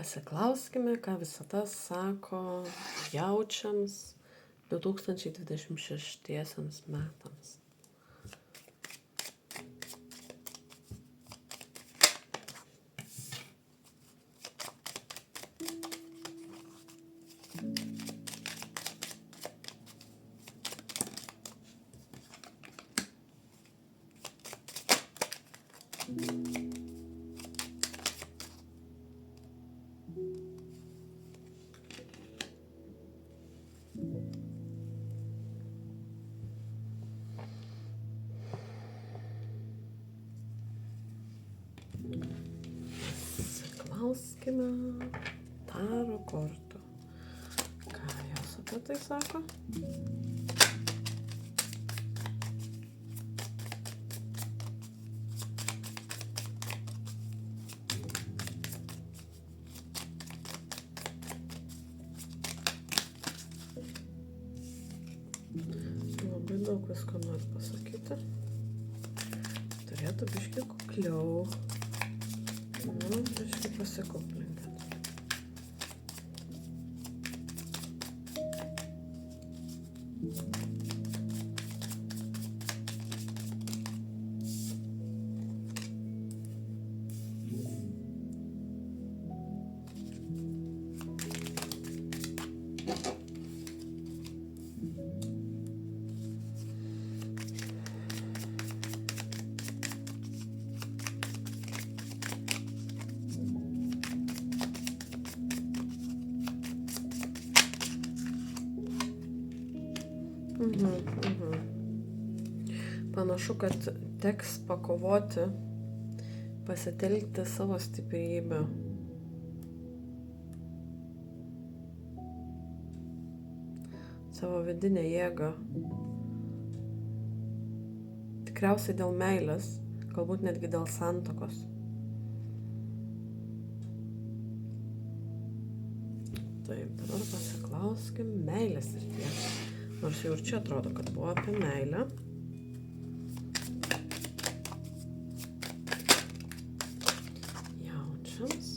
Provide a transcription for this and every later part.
Pasiklauskime, ką visata sako jaučiams 2026 metams. Klauskime taro kortų. Ką jos apie tai sako? Labai daug visko noriu pasakyti. Turėtų biškį kukliau. Biškį pasikuklinkit. Panašu, kad teks pakovoti, pasitelkti savo stiprybę. Savo vidinę jėgą. Tikriausiai dėl meilės, galbūt netgi dėl santuokos. Taip, dabar pasiklauskim meilės srities. Nors jau ir čia atrodo, kad buvo apie meilę. Jaučiams.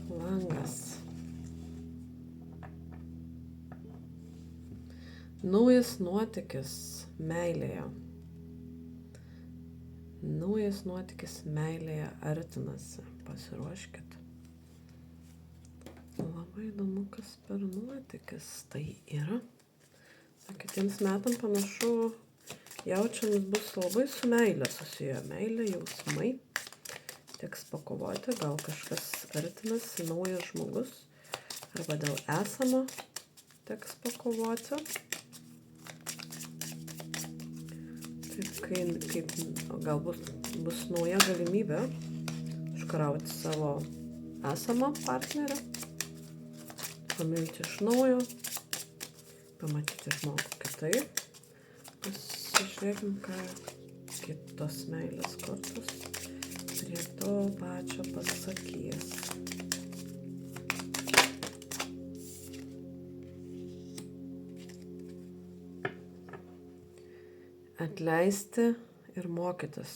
Langas. Naujas nuotykis meilėje. Naujas nuotykis meilėje artinasi. Pasiruoškit. Labai įdomu, kas per nuotykis tai yra. Kitiems metam panašu, jaučiams bus labai su meilė susiję. Meilė, jausmai. Teks pakovoti, gal kažkas artinasi, naujas žmogus. Arba dėl esamo teks pakovoti. Taip, kaip galbūt bus nauja galimybė užkarauti savo esamą partnerę. Pamilti iš naujo, pamatyti žmogų kitaip. Pasižiūrėkim, ką kitos meilės kortos prie to pačio pasakys. Atleisti ir mokytis.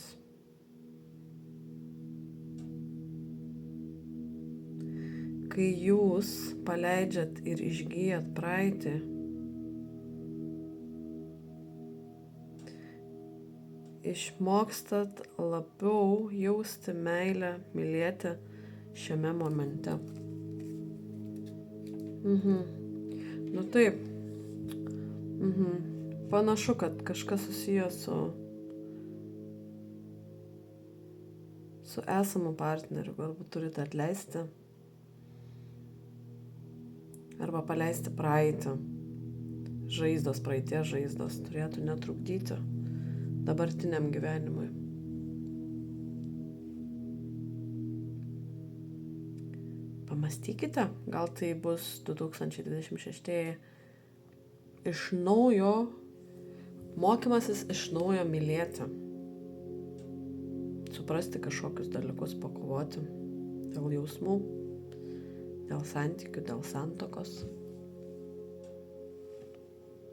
Kai jūs paleidžiat ir išgyjat praeitį, išmokstat labiau jausti meilę, mylėti šiame momente. Nu taip. Panašu, kad kažkas susijęs su esamu partneriu. Galbūt turite atleisti. Arba paleisti praeitį. Žaizdos, praeities žaizdos turėtų netrukdyti dabartiniam gyvenimui. Pamastykite, gal tai bus 2026 iš naujo, mokymasis iš naujo mylėti. Suprasti kažkokius dalykus, pakovoti dėl jausmų. Dėl santykių, dėl santuokos.